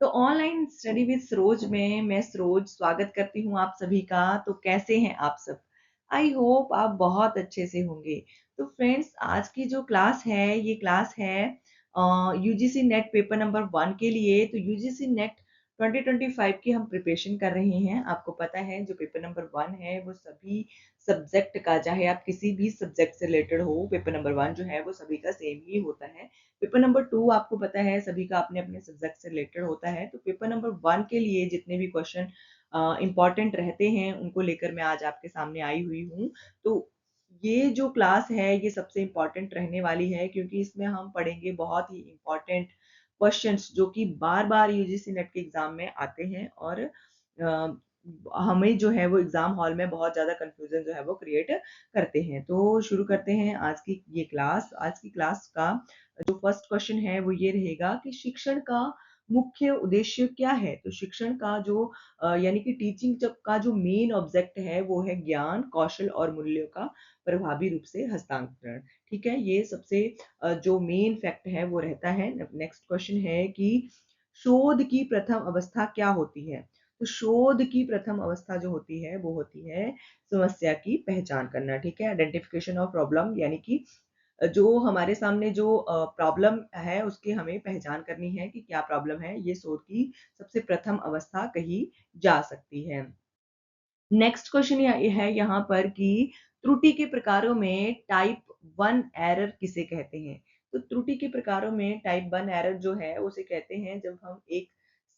तो online study with Saroj में मैं सरोज स्वागत करती हूँ आप सभी का। तो कैसे हैं आप सब? आई होप आप बहुत अच्छे से होंगे। तो फ्रेंड्स, आज की जो क्लास है ये क्लास है यूजीसी नेट पेपर नंबर 1 के लिए। तो यूजीसी नेट 2025 की हम प्रिपरेशन कर रहे हैं। आपको पता है जो पेपर नंबर 1 है वो सभी सब्जेक्ट का, चाहे आप किसी भी सब्जेक्ट से रिलेटेड हो, पेपर नंबर 1 जो है वो सभी का सेम ही होता है। पेपर नंबर 2 आपको पता है सभी का अपने-अपने सब्जेक्ट से रिलेटेड होता है। तो पेपर नंबर 1 के लिए जितने भी क्वेश्चन इम्पोर्टेंट रहते हैं उनको लेकर मैं आज आपके सामने आई हुई हूँ। तो ये जो क्लास है ये सबसे इम्पोर्टेंट रहने वाली है, क्योंकि इसमें हम पढ़ेंगे बहुत ही इम्पोर्टेंट क्वेश्चंस जो कि बार-बार यूजीसी नेट के एग्ज़ाम में आते हैं, और हमें जो है वो एग्ज़ाम हॉल में बहुत ज़्यादा कन्फ्यूज़न जो है वो क्रिएट करते हैं। तो शुरू करते हैं आज की ये क्लास। आज की क्लास का जो फर्स्ट क्वेश्चन है वो ये रहेगा कि शिक्षण का मुख्य उद्देश्य क्या है? तो शिक्षण का जो यानी कि टीचिंग जब का जो मेन ऑब्जेक्ट है वो है ज्ञान, कौशल और मूल्यों का प्रभावी रूप से हस्तांतरण। ठीक है? ये सबसे जो मेन फैक्ट है वो रहता है। नेक्स्ट क्वेश्चन है कि शोध की प्रथम अवस्था क्या होती है? तो शोध की प्रथम अवस्था जो होती है वो होती है समस्या की पहचान करना। ठीक है? आइडेंटिफिकेशन ऑफ प्रॉब्लम, यानी कि जो हमारे सामने जो प्रॉब्लम है उसकी हमें पहचान करनी है कि क्या प्रॉब्लम है, ये शोध की सबसे प्रथम अवस्था कही जा सकती है। नेक्स्ट क्वेश्चन ये है यहाँ पर कि त्रुटि के प्रकारों में टाइप 1 एरर किसे कहते हैं? तो त्रुटि के प्रकारों में टाइप 1 एरर जो है उसे कहते हैं जब हम एक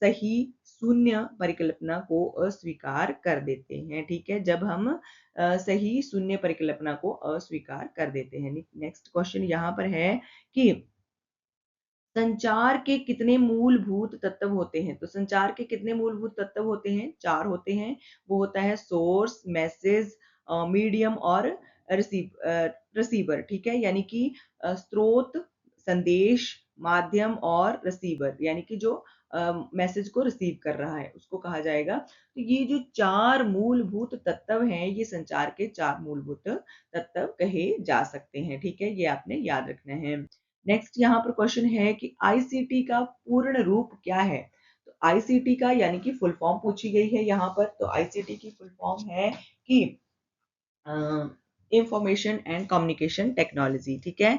सही शून्य परिकल्पना को अस्वीकार कर देते हैं। ठीक है? जब हम सही शून्य परिकल्पना को अस्वीकार कर देते हैं। नेक्स्ट क्वेश्चन यहाँ पर है कि संचार के कितने मूलभूत तत्व होते हैं? तो संचार के कितने मूलभूत तत्व होते हैं? 4 होते हैं। वो होता है सोर्स, मैसेज, मीडियम और रिसीवर। ठीक है? यानी कि स्रोत, संदेश, माध्यम और रिसीवर, यानी कि जो मैसेज को रिसीव कर रहा है उसको कहा जाएगा। तो ये जो 4 मूलभूत तत्व हैं, ये संचार के 4 मूलभूत तत्व कहे जा सकते हैं। ठीक है? ये आपने याद रखना है। नेक्स्ट यहाँ पर क्वेश्चन है कि आईसीटी का पूर्ण रूप क्या है? तो आईसीटी का यानी कि फुल फॉर्म पूछी गई है यहाँ पर। तो आईसीटी की फुल फॉर्म है कि इंफॉर्मेशन एंड कम्युनिकेशन टेक्नोलॉजी। ठीक है?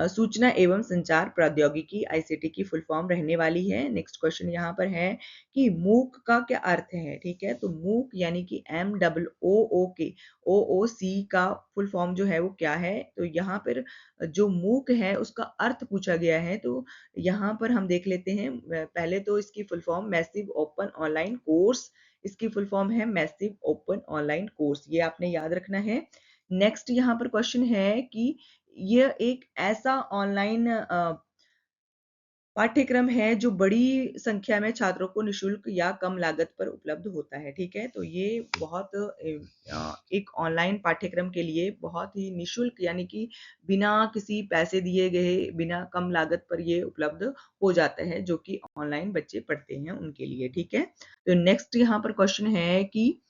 सूचना एवं संचार प्रौद्योगिकी आईसीटी की फुल फॉर्म रहने वाली है। नेक्स्ट क्वेश्चन यहाँ पर है कि मूक का क्या अर्थ है? ठीक है? तो मूक यानी कि एम डबल ओ ओ के ओ ओ सी का फुल फॉर्म जो है वो क्या है? तो यहाँ पर जो मूक है उसका अर्थ पूछा गया है। तो यहाँ पर हम देख लेते हैं। पहले तो इसकी full form massive open online course, इसकी फुल फॉर्म है मैसिव ओपन ऑनलाइन कोर्स, ये आपने याद रखना है। नेक्स्ट यहाँ पर क्वेश्चन है कि यह एक ऐसा ऑनलाइन पाठ्यक्रम है जो बड़ी संख्या में छात्रों को निःशुल्क या कम लागत पर उपलब्ध होता है। ठीक है? तो ये बहुत एक ऑनलाइन पाठ्यक्रम के लिए बहुत ही निःशुल्क, यानी कि बिना किसी पैसे दिए गए, बिना कम लागत पर ये उपलब्ध हो जाता है, जो कि ऑनलाइन बच्चे पढ़ते हैं उनके लिए। ठीक है? तो नेक्स्ट यहाँ पर क्वेश्चन है कि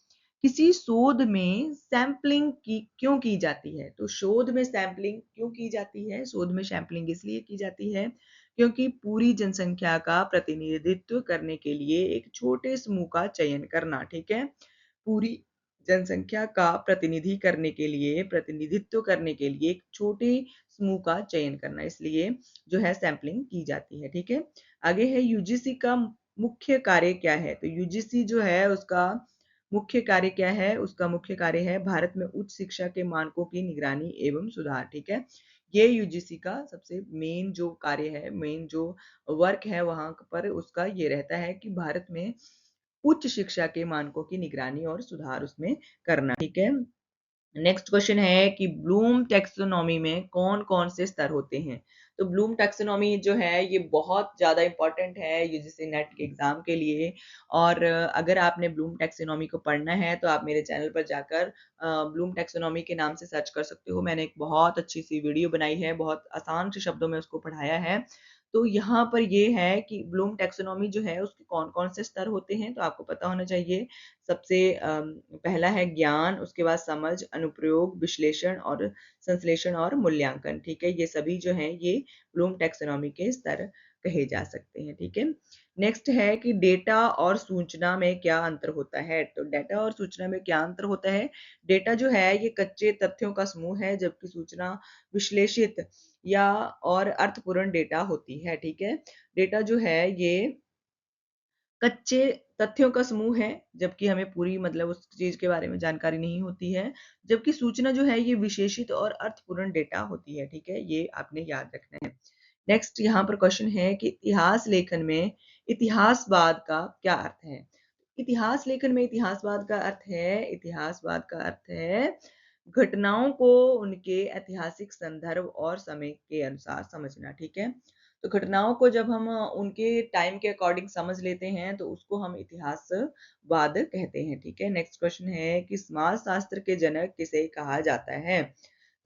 किसी शोध में सैंपलिंग की क्यों की जाती है? तो शोध में सैंपलिंग क्यों की जाती है? शोध में सैंपलिंग इसलिए की जाती है क्योंकि पूरी जनसंख्या का प्रतिनिधित्व करने के लिए एक छोटे समूह का चयन करना। ठीक है? पूरी जनसंख्या का प्रतिनिधित्व करने के लिए एक छोटे समूह का चयन करना, इसलिए जो है सैंपलिंग की जाती है। ठीक है? आगे है यूजीसी का मुख्य कार्य क्या है? तो यूजीसी जो है उसका मुख्य कार्य क्या है? उसका मुख्य कार्य है भारत में उच्च शिक्षा के मानकों की निगरानी एवं सुधार। ठीक है? ये यूजीसी का सबसे मेन जो कार्य है, मेन जो वर्क है वहाँ पर उसका ये रहता है कि भारत में उच्च शिक्षा के मानकों की निगरानी और सुधार उसमें करना। ठीक है? नेक्स्ट क्वेश्चन है कि ब्लूम टैक्सोनॉमी में कौन-कौन से स्तर होते हैं? तो ब्लूम टैक्सोनॉमी जो है ये बहुत ज़्यादा इम्पोर्टेंट है यूजीसी नेट के एग्ज़ाम के लिए। और अगर आपने ब्लूम टैक्सोनॉमी को पढ़ना है तो आप मेरे चैनल पर जाकर ब्लूम टैक्सोनॉमी के नाम से सर्च कर सकते हो। मैंने एक बहुत अच्छी-सी वीडियो बनाई है, बहुत आसान से शब्दों में उसको पढ़ाया है। तो यहाँ पर ये है कि ब्लूम टैक्सोनॉमी जो है उसके कौन-कौन से स्तर होते हैं, तो आपको पता होना चाहिए। सबसे पहला है ज्ञान, उसके बाद समझ, अनुप्रयोग, विश्लेषण और संश्लेषण और मूल्यांकन। ठीक है? ये सभी जो हैं ये ब्लूम टैक्सोनॉमी के स्तर कहे जा सकते हैं, ठीक है। नेक्स्ट है कि डेटा और सूचना में क्या अंतर होता है? तो डेटा और सूचना में क्या अंतर होता है? डेटा जो है ये कच्चे तथ्यों का समूह है, जबकि सूचना विश्लेषित या और अर्थपूर्ण डेटा होती है, ठीक है। डेटा जो है ये कच्चे तथ्यों का समूह है, जबकि हमें पूरी मतलब उस चीज़ के बारे में जानकारी नहीं होती है, जबकि सूचना जो है ये विशेषित और अर्थपूर्ण डेटा होती है, ठीक है? ये आपने याद रखना है। नेक्स्ट यहाँ पर क्वेश्चन है कि इतिहास लेखन में इतिहासवाद का क्या अर्थ है? इतिहास लेखन में इतिहासवाद का अर्थ है घटनाओं को उनके ऐतिहासिक संदर्भ और समय के अनुसार समझना, ठीक है? तो घटनाओं को जब हम उनके टाइम के अकॉर्डिंग समझ लेते हैं, तो उसको हम इतिहासवाद कहते हैं, ठीक है? नेक्स्ट क्वेश्चन है कि समाज शास्त्र के जनक किसे कहा जाता है?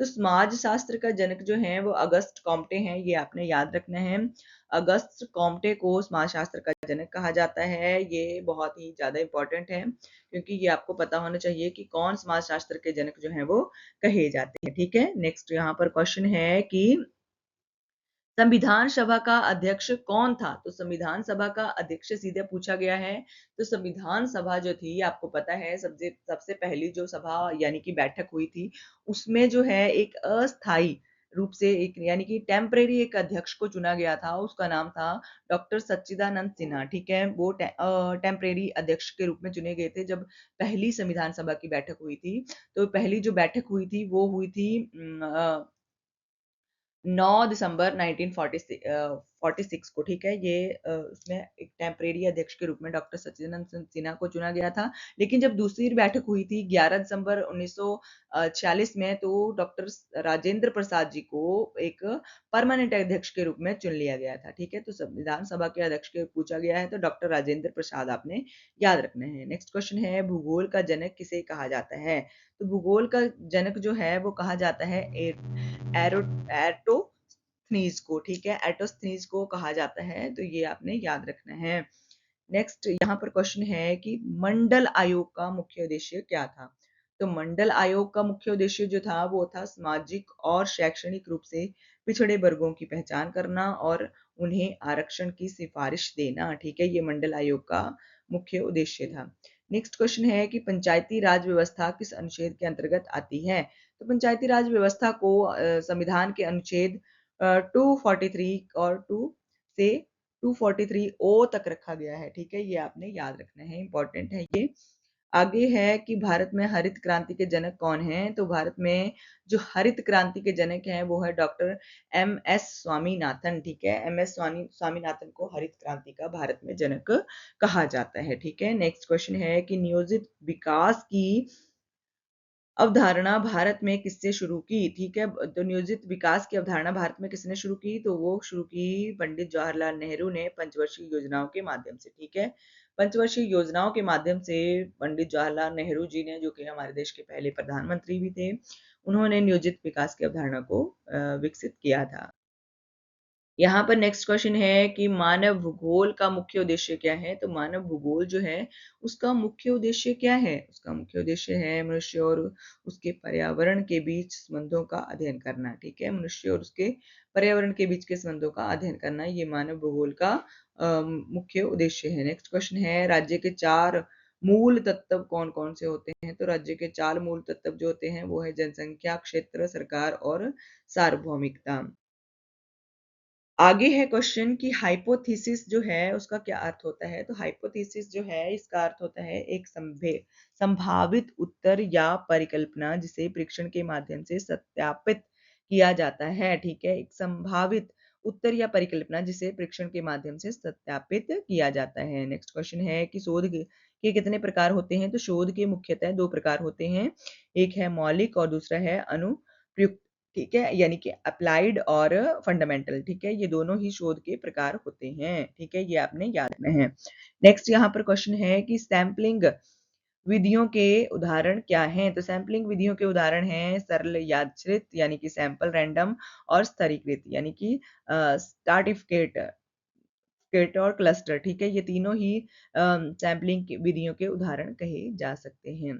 तो समाज शास्त्र का जनक जो है वो अगस्त कॉम्टे हैं, ये आपने याद रखना है। अगस्त कॉम्टे को समाज शास्त्र का जनक कहा जाता है। ये बहुत ही ज़्यादा इम्पोर्टेंट है, क्योंकि ये आपको पता होना चाहिए कि कौन समाज शास्त्र के जनक जो हैं वो कहे जाते हैं, ठीक है? नेक्स्ट यहाँ पर क्वेश्चन है कि संविधान सभा का अध्यक्ष कौन था? तो संविधान सभा का अध्यक्ष सीधे पूछा गया है। तो संविधान सभा जो थी आपको पता है सबसे सबसे पहली जो सभा यानी कि बैठक हुई थी, उसमें जो है एक अस्थायी रूप से एक यानी कि टेम्परेरी एक अध्यक्ष को चुना गया था, उसका नाम था डॉक्टर सच्चिदानंद सिन्हा, ठीक है? वो टेम्परेरी अध्यक्ष के रूप में चुने गए थे जब पहली संविधान सभा की बैठक हुई थी। तो पहली जो बैठक हुई थी वो हुई थी 9 दिसंबर 46 को, ठीक है? ये उसमें एक टेम्परेरी अध्यक्ष के रूप में डॉक्टर सच्चिदानंद सिन्हा को चुना गया था। लेकिन जब दूसरी बैठक हुई थी 11 दिसंबर 1946 में, तो डॉक्टर राजेंद्र प्रसाद जी को एक परमानेंट अध्यक्ष के रूप में चुन लिया गया था, ठीक है? तो संविधान सभा के अध्यक्ष के पूछा गया है तो डॉक्टर राजेंद्र प्रसाद आपने याद रखना है। नेक्स्ट क्वेश्चन है भूगोल का जनक किसे कहा जाता है? तो भूगोल का जनक जो है वो कहा जाता है एरो एटोस्थनीज को, ठीक है? एटोस्थनीज को कहा जाता है, तो ये आपने याद रखना है। नेक्स्ट यहाँ पर क्वेश्चन है कि मंडल आयोग का मुख्य उद्देश्य क्या था? तो मंडल आयोग का मुख्य उद्देश्य जो था वो था सामाजिक और शैक्षणिक रूप से पिछड़े वर्गों की पहचान करना और उन्हें आरक्षण की सिफारिश देना, ठीक है? ये मंडल आयोग का मुख्य उद्देश्य था। नेक्स्ट क्वेश्चन है कि पंचायती राज व्यवस्था किस अनुच्छेद के अंतर्गत आती है? तो पंचायती राज व्यवस्था को संविधान के अनुच्छेद 243 और 2 से 243 ओ तक रखा गया है, ठीक है? ये आपने याद रखना है, इम्पोर्टेंट है ये। आगे है कि भारत में हरित क्रांति के जनक कौन हैं? तो भारत में जो हरित क्रांति के जनक हैं वो है डॉक्टर एम एस स्वामीनाथन, ठीक है? एम एस स्वामीनाथन को हरित क्रांति का भारत में जनक कहा जाता है, ठीक है? नेक्स्ट क्वेश्चन है कि नियोजित विकास की अवधारणा भारत में किससे शुरू की? ठीक है? तो नियोजित विकास की अवधारणा भारत में किसने शुरू की? तो वो शुरू की पंडित जवाहरलाल नेहरू ने पंचवर्षीय योजनाओं के माध्यम से, ठीक है? पंचवर्षीय योजनाओं के माध्यम से पंडित जवाहरलाल नेहरू जी ने, जो कि हमारे देश के पहले प्रधानमंत्री भी थे, उन्होंने नियोजित विकास की अवधारणा को विकसित किया था। यहाँ पर नेक्स्ट क्वेश्चन है कि मानव भूगोल का मुख्य उद्देश्य क्या है? तो मानव भूगोल जो है, उसका मुख्य उद्देश्य क्या है? उसका मुख्य उद्देश्य है मनुष्य और उसके पर्यावरण के बीच संबंधों का अध्ययन करना, ठीक है? मनुष्य और उसके पर्यावरण के बीच के संबंधों का अध्ययन करना, ये मानव भूगोल का मुख्य उद्देश्य है। नेक्स्ट क्वेश्चन है राज्य के 4 मूल तत्व कौन-कौन से होते हैं? तो राज्य के 4 मूल तत्व जो होते हैं, वो है जनसंख्या, क्षेत्र, सरकार और सार्वभौमिकता। आगे है क्वेश्चन कि हाइपोथेसिस जो है उसका क्या अर्थ होता है? तो हाइपोथेसिस जो है इसका अर्थ होता है एक संभावित उत्तर या परिकल्पना जिसे परीक्षण के माध्यम से सत्यापित किया जाता है, ठीक है? एक संभावित उत्तर या परिकल्पना जिसे परीक्षण के माध्यम से सत्यापित किया जाता है। नेक्स्ट क्वेश्चन है कि शोध के कितने प्रकार होते हैं? तो शोध के मुख्यतः 2 प्रकार होते हैं। एक है मौलिक और दूसरा है अनुप्रयुक्त, ठीक है? यानी कि अप्लाइड और फंडामेंटल, ठीक है? ये दोनों ही शोध के प्रकार होते हैं, ठीक है? ये आपने याद रखना है। नेक्स्ट यहाँ पर क्वेश्चन है कि सैंपलिंग विधियों के उदाहरण क्या हैं? तो सैंपलिंग विधियों के उदाहरण हैं सरल यादृच्छिक यानी कि सैंपल रैंडम और स्तरीकृत यानी कि स्ट्रैटिफिकेट स्ट्रैट और क्लस्टर, ठीक है? ये तीनों ही सैंपलिंग की विधियों के उदाहरण कहे जा सकते हैं।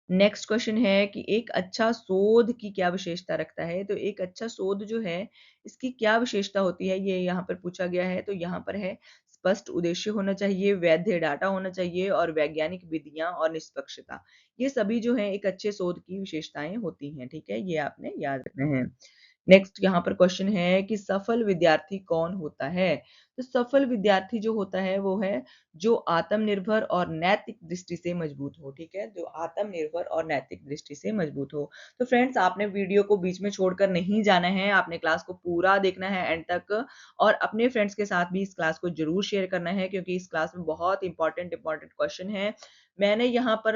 नेक्स्ट क्वेश्चन है कि एक अच्छा शोध की क्या विशेषता रखता है? तो एक अच्छा शोध जो है, इसकी क्या विशेषता होती है, ये यहाँ पर पूछा गया है। तो यहाँ पर है स्पष्ट उद्देश्य होना चाहिए, वैध डाटा होना चाहिए और वैज्ञानिक विधियाँ और निष्पक्षता। ये सभी जो है एक अच्छे शोध की विशेषताएँ होती हैं, ठीक है? ये आपने याद रखना है। नेक्स्ट यहाँ पर क्वेश्चन है कि सफल विद्यार्थी कौन होता है? तो सफल विद्यार्थी जो होता है वो है जो आत्मनिर्भर और नैतिक दृष्टि से मजबूत हो, ठीक है? जो आत्मनिर्भर और नैतिक दृष्टि से मजबूत हो। तो फ्रेंड्स आपने वीडियो को बीच में छोड़कर नहीं जाना है, आपने क्लास को पूरा देखना है एंड तक और अपने फ्रेंड्स के साथ भी इस क्लास को ज़रूर शेयर करना है क्योंकि इस क्लास में बहुत इम्पोर्टेंट क्वेश्चन हैं। मैंने यहाँ पर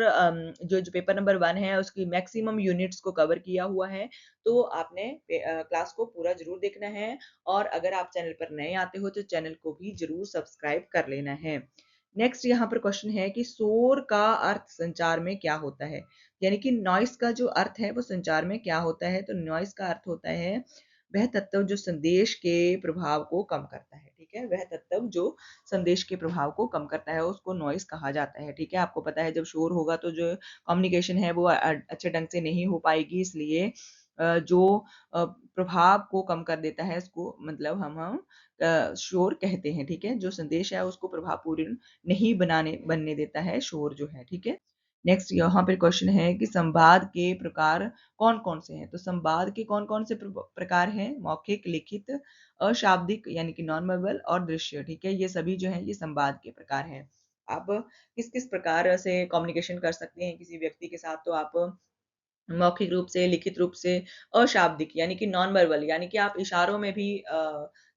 जो पेपर नंबर 1 है उसकी मैक्सिमम यूनिट्स को कवर किया हुआ है। तो आपने क्लास को पूरा ज़रूर देखना है और अगर आप चैनल पर नए आते हो तो चैनल को भी ज़रूर सब्सक्राइब कर लेना है। नेक्स्ट यहाँ पर क्वेश्चन है कि शोर का अर्थ संचार में क्या होता है? यानी कि नॉइज़ का जो अर्थ है वो संचार में क्या होता है? तो नॉइज़ का अर्थ होता है वह तत्व जो संदेश के प्रभाव को कम करता है, ठीक है? वह तत्व जो संदेश के प्रभाव को कम करता है उसको नॉइज़ कहा जाता है, ठीक है? आपको पता है जब शोर होगा तो जो कम्युनिकेशन है वो अच्छे ढंग से नहीं हो पाएगी इसलिए जो प्रभाव को कम कर देता है इसको मतलब हम शोर कहते हैं, ठीक है? जो संदेश है उसको प्रभावपूर्ण नहीं बनने देता है शोर जो है, ठीक है? नेक्स्ट यहाँ पे क्वेश्चन है कि संवाद के प्रकार कौन-कौन से हैं? तो संवाद के कौन-कौन से प्रकार हैं? मौखिक, लिखित, अशाब्दिक यानी कि नॉन वर्बल और दृश्य, ठीक है? ये सभी जो हैं ये संवाद के प्रकार हैं। आप किस-किस प्रकार से कम्युनिकेशन कर सकते हैं किसी व्यक्ति के साथ तो आप मौखिक रूप से, लिखित रूप से, अशाब्दिक यानी कि नॉन वर्बल यानी कि आप इशारों में भी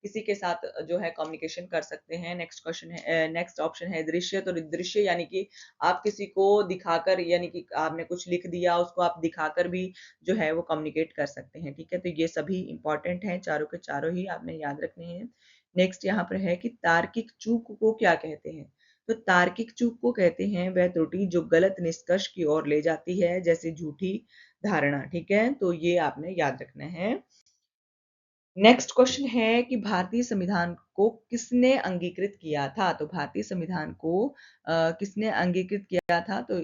किसी के साथ जो है कम्युनिकेशन कर सकते हैं। नेक्स्ट क्वेश्चन है नेक्स्ट ऑप्शन है दृश्य, तो दृश्य यानी कि आप किसी को दिखाकर यानी कि आपने कुछ लिख दिया, उसको आप दिखाकर भी जो है वो कम्युनिकेट कर सकते हैं, ठीक है? तो ये सभी इम्पोर्टेंट हैं, चारों के चारों ही आपने याद रखने हैं। नेक्स्ट यहाँ पर है कि तार्किक चूक को क्या कहते हैं? तो तार्किक चूक को कहते हैं वह त्रुटि जो गलत निष्कर्ष की ओर ले जाती है, जैसे झूठी धारणा, ठीक है? तो ये आपने याद रखना है। नेक्स्ट क्वेश्चन है कि भारतीय संविधान को किसने अंगीकृत किया था? तो भारतीय संविधान को किसने अंगीकृत किया था? तो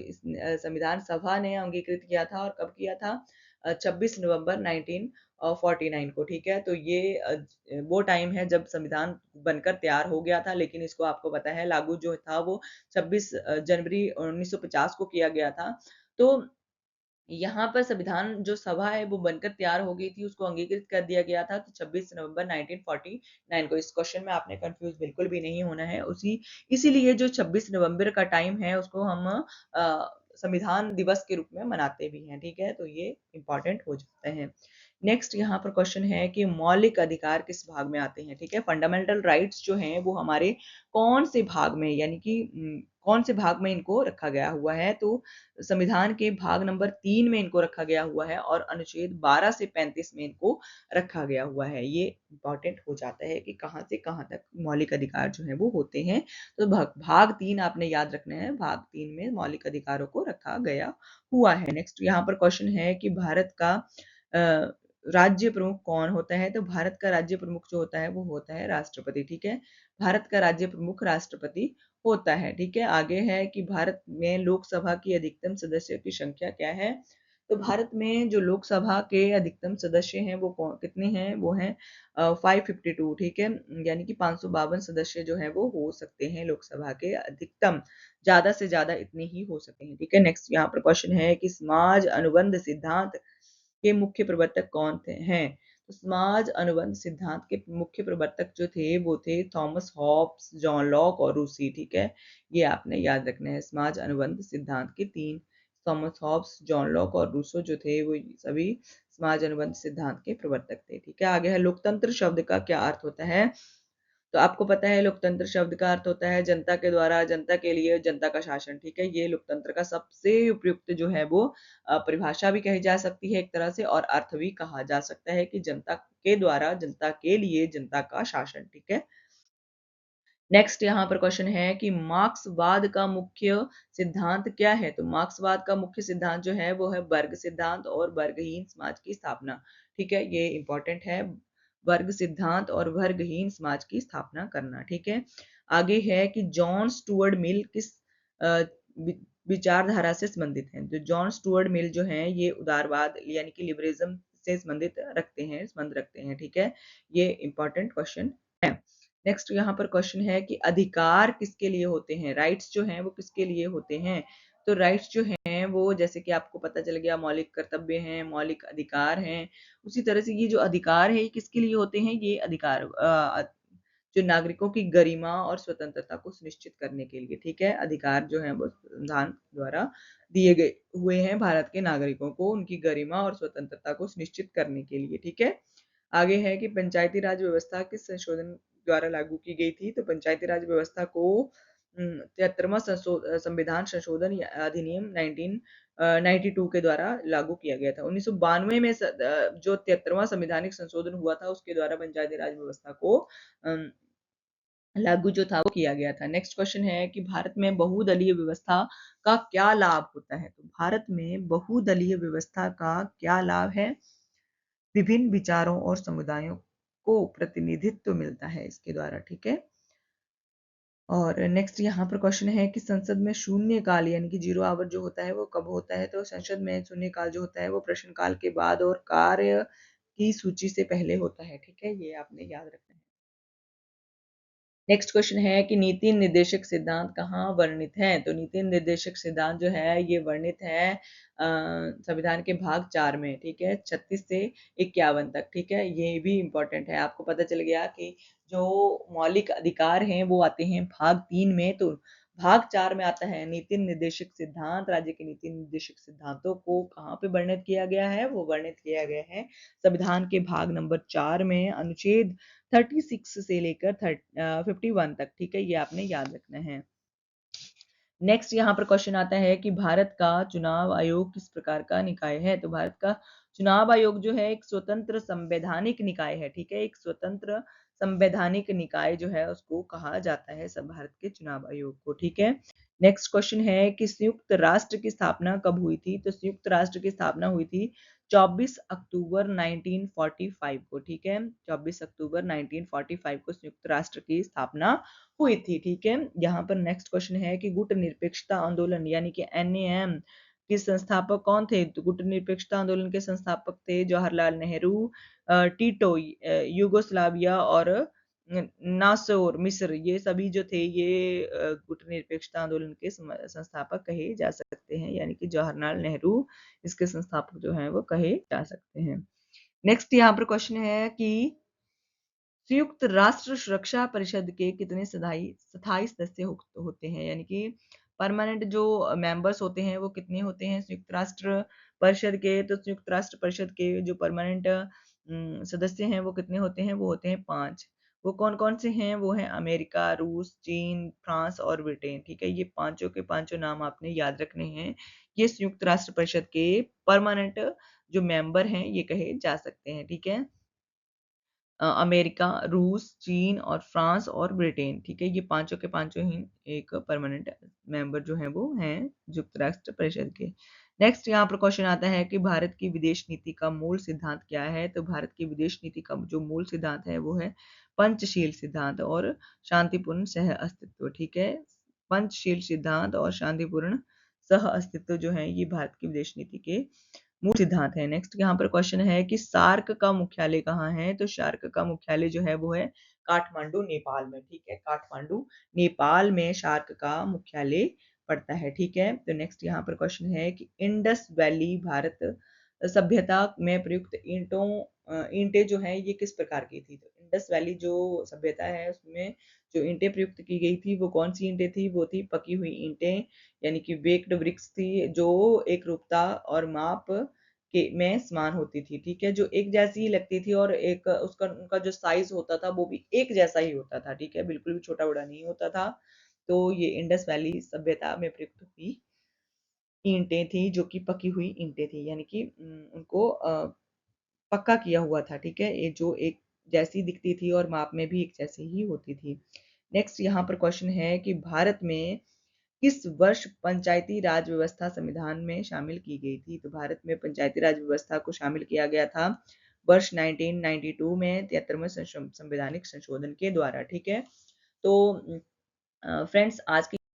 संविधान सभा ने अंगीकृत किया था और कब किया था? 26 नवंबर 1949 को, ठीक है? तो ये वो टाइम है जब संविधान बनकर तैयार हो गया था, लेकिन इसको आपको पता है लागू जो था वो 26 जनवरी 1950 को किया गया था। तो यहाँ पर संविधान जो सभा है वो बनकर तैयार हो गई थी, उसको अंगीकृत कर दिया गया था तो 26 नवंबर 1949 को। इस क्वेश्चन में आपने कंफ्यूज बिल्कुल भी नहीं होना है। उसी इसीलिए जो 26 नवंबर का टाइम है उसको हम संविधान दिवस के रूप में मनाते भी हैं, ठीक है? तो ये इम्पोर्टेंट हो जाते हैं। नेक्स्ट यहाँ पर क्वेश्चन है कि मौलिक अधिकार किस भाग में आते हैं, ठीक है? फंडामेंटल राइट्स जो हैं वो हमारे कौन से भाग में यानी कि कौन से भाग में इनको रखा गया हुआ है? तो संविधान के भाग नंबर 3 में इनको रखा गया हुआ है और अनुच्छेद 12 से 35 में इनको रखा गया हुआ है। ये इम्पोर्टेंट हो जाता है कि कहाँ से कहाँ तक मौलिक अधिकार जो हैं वो होते हैं। तो भाग 3 आपने याद रखना है, भाग 3 में मौलिक अधिकारों को रखा गया हुआ है। नेक्स्ट यहाँ पर क्वेश्चन है कि भारत का अ, राज्य प्रमुख कौन होता है? तो भारत का राज्य प्रमुख जो होता है वो होता है राष्ट्रपति, ठीक है? भारत का राज्य प्रमुख राष्ट्रपति होता है, ठीक है? आगे है कि भारत में लोकसभा की अधिकतम सदस्यों की संख्या क्या है? तो भारत में जो लोकसभा के अधिकतम सदस्य हैं वो कितने हैं? वो हैं 552, ठीक है? यानी कि 552 सदस्य जो हैं वो हो सकते हैं लोकसभा के अधिकतम, ज़्यादा से ज़्यादा इतने ही हो सकते हैं, ठीक है? नेक्स्ट यहाँ पर क्वेश्चन है कि समाज अनुबंध सिद्धांत के मुख्य प्रवर्तक कौन थे हैं? तो समाज अनुबंध सिद्धांत के मुख्य प्रवर्तक जो थे वो थे थॉमस हॉब्स, जॉन लॉक और रूसी, ठीक है? ये आपने याद रखना है समाज अनुबंध सिद्धांत के 3 थॉमस हॉब्स, जॉन लॉक और रूसो जो थे वो सभी समाज अनुबंध सिद्धांत के प्रवर्तक थे, ठीक है? आगे है लोकतंत्र शब्द का क्या अर्थ होता है? तो आपको पता है लोकतंत्र शब्द का अर्थ होता है जनता के द्वारा, जनता के लिए, जनता का शासन, ठीक है? ये लोकतंत्र का सबसे उपयुक्त जो है वो परिभाषा भी कही जा सकती है एक तरह से और अर्थ भी कहा जा सकता है कि जनता के द्वारा, जनता के लिए, जनता का शासन, ठीक है? नेक्स्ट यहाँ पर क्वेश्चन है कि मार्क्सवाद का मुख्य सिद्धांत क्या है? तो मार्क्सवाद का मुख्य सिद्धांत जो है वो है वर्ग सिद्धांत और वर्गहीन समाज की स्थापना, ठीक है? ये इम्पोर्टेंट है वर्ग सिद्धांत और वर्गहीन समाज की स्थापना करना, ठीक है? आगे है कि जॉन स्टुअर्ट मिल अ, विचारधारा से संबंधित हैं। जो जॉन स्टुअर्ट मिल जो हैं ये उदारवाद यानी कि लिबरलिज्म से संबंध रखते हैं, ठीक है। ये इंपॉर्टेंट क्वेश्चन है। नेक्स्ट यहाँ पर क्वेश्चन है कि अधिकार किसके लिए होते हैं, राइट्स जो हैं वो किसके लिए होते हैं। तो राइट्स जो हैं वो जैसे कि आपको पता चल गया मौलिक कर्तव्य हैं, मौलिक अधिकार हैं। उसी तरह से ये जो अधिकार है ये किसके लिए होते हैं, ये अधिकार जो नागरिकों की गरिमा और स्वतंत्रता को सुनिश्चित करने के लिए, ठीक है। अधिकार जो है वो संविधान द्वारा दिए गए हुए हैं भारत के नागरिकों को उनकी गरिमा और स्वतंत्रता को सुनिश्चित करने के लिए, ठीक है। आगे है कि पंचायती राज व्यवस्था किस संशोधन द्वारा लागू की गई थी। तो पंचायती राज व्यवस्था को 73वां संविधान संशोधन या अधिनियम 1992 के द्वारा लागू किया गया था। 1992 में जो 73वां संवैधानिक संशोधन हुआ था उसके द्वारा पंचायती राज व्यवस्था को लागू जो था वो किया गया था। नेक्स्ट क्वेश्चन है कि भारत में बहुदलीय व्यवस्था का क्या लाभ होता है। तो भारत में बहुदलीय व्यवस्था का क्या लाभ है, विभिन्न विचारों और समुदायों को प्रतिनिधित्व मिलता है इसके द्वारा, ठीक है। और नेक्स्ट यहाँ पर क्वेश्चन है कि संसद में शून्यकाल यानी कि 0 आवर जो होता है वो कब होता है। तो संसद में शून्यकाल जो होता है वो प्रश्नकाल के बाद और कार्य की सूची से पहले होता है, ठीक है। ये आपने याद रखना है। नेक्स्ट क्वेश्चन है कि नीति निर्देशक सिद्धांत कहाँ वर्णित है। तो नीति निर्देशक सिद्धांत जो है ये वर्णित है संविधान के भाग 4 में, ठीक है, 36 से 51 तक, ठीक है। ये भी इंपॉर्टेंट है। आपको पता चल गया कि जो मौलिक अधिकार हैं वो आते हैं भाग 3 में। तो भाग 4 में आता है नीति निर्देशक सिद्धांत। राज्य के नीति निर्देशक सिद्धांतों को कहाँ पे वर्णित किया गया है, वो वर्णित किया गया है संविधान के भाग नंबर 4 में अनुच्छेद 36 से लेकर 51 तक, ठीक है। ये आपने याद रखना है। नेक्स्ट यहाँ पर क्वेश्चन आता है कि भारत का चुनाव आयोग किस प्रकार का निकाय है। तो भारत का चुनाव आयोग जो है एक स्वतंत्र संवैधानिक निकाय है, ठीक है। एक स्वतंत्र संवैधानिक निकाय जो है उसको कहा जाता है सब भारत के चुनाव आयोग को, ठीक है। नेक्स्ट क्वेश्चन है कि संयुक्त राष्ट्र की स्थापना कब हुई थी। तो संयुक्त राष्ट्र की स्थापना हुई थी 24 अक्टूबर 1945 को, ठीक है। 24 अक्टूबर 1945 को संयुक्त राष्ट्र की स्थापना हुई थी, ठीक है। यहाँ पर नेक्स्ट क्वेश्चन है कि गुट निरपेक्षता आंदोलन यानी कि NAM के संस्थापक कौन थे। तो गुट निरपेक्षता आंदोलन के संस्थापक थे जवाहरलाल नेहरू, टीटो यूगोस्लाविया और नासोर मिस्र। ये सभी जो थे ये गुट निरपेक्षता आंदोलन के संस्थापक कहे जा सकते हैं, यानी कि जवाहरलाल नेहरू इसके संस्थापक जो हैं वो कहे जा सकते हैं। नेक्स्ट यहाँ पर क्वेश्चन है कि संयुक्त राष्ट्र सुरक्षा परिषद के कितने स्थायी सदस्य होते हैं, यानी कि परमानेंट जो मेंबर्स होते हैं वो कितने होते हैं संयुक्त राष्ट्र परिषद के। तो संयुक्त राष्ट्र परिषद के जो परमानेंट सदस्य हैं वो कितने होते हैं, वो होते हैं 5। वो कौन कौन से हैं, वो हैं अमेरिका, रूस, चीन, फ्रांस और ब्रिटेन, ठीक है। ये पांचों के पांचों नाम आपने याद रखने हैं। ये संयुक्त राष्ट्र परिषद के परमानेंट जो मेंबर हैं ये कहे जा सकते हैं, ठीक है। अमेरिका, रूस, चीन और फ्रांस और ब्रिटेन, ठीक है। ये पांचों के पांचों ही एक परमानेंट मेंबर जो हैं वो हैं संयुक्त राष्ट्र परिषद के। नेक्स्ट यहाँ पर क्वेश्चन आता है कि भारत की विदेश नीति का मूल सिद्धांत क्या है। तो भारत की विदेश नीति का जो मूल सिद्धांत है वो है पंचशील सिद्धांत और शांतिपूर्ण सह अस्तित्व, ठीक है। पंचशील सिद्धांत और शांतिपूर्ण सह अस्तित्व जो है ये भारत की विदेश नीति के मूल सिद्धांत है। नेक्स्ट यहाँ पर क्वेश्चन है कि सार्क का मुख्यालय कहाँ है। तो सार्क का मुख्यालय जो है वो है काठमांडू नेपाल में, ठीक है। काठमांडू नेपाल में सार्क का मुख्यालय पड़ता है, ठीक है। तो नेक्स्ट यहाँ पर क्वेश्चन है कि इंडस वैली भारत सभ्यता में प्रयुक्त ईंटें जो है ये किस प्रकार की थी। तो इंडस वैली जो सभ्यता है उसमें जो ईंटें प्रयुक्त की गई थी वो कौन सी ईंटें थी, वो थी पकी हुई ईंटें यानी कि बेक्ड ब्रिक्स थी जो एक रूपता और माप के में समान होती थी, ठीक है। जो एक जैसी ही लगती थी और एक उसका उनका जो साइज होता था वो भी एक जैसा ही होता था, ठीक है, बिल्कुल भी छोटा बड़ा नहीं होता था। तो ये इंडस वैली सभ्यता में प्रयुक्त हुई ईंटें थी जो कि पकी हुई ईंटें थी, यानी कि उनको पक्का किया हुआ था, ठीक है। ये जो एक जैसी दिखती थी और माप में भी एक जैसी ही होती थी। नेक्स्ट यहाँ पर क्वेश्चन है कि भारत में किस वर्ष पंचायती राज व्यवस्था संविधान में शामिल की गई थी। तो भारत में पंचायती राज व्यवस्था को शामिल किया गया था वर्ष 1992 में 73वें संवैधानिक संशोधन के द्वारा, ठीक है। तो फ्रेंड्स आज की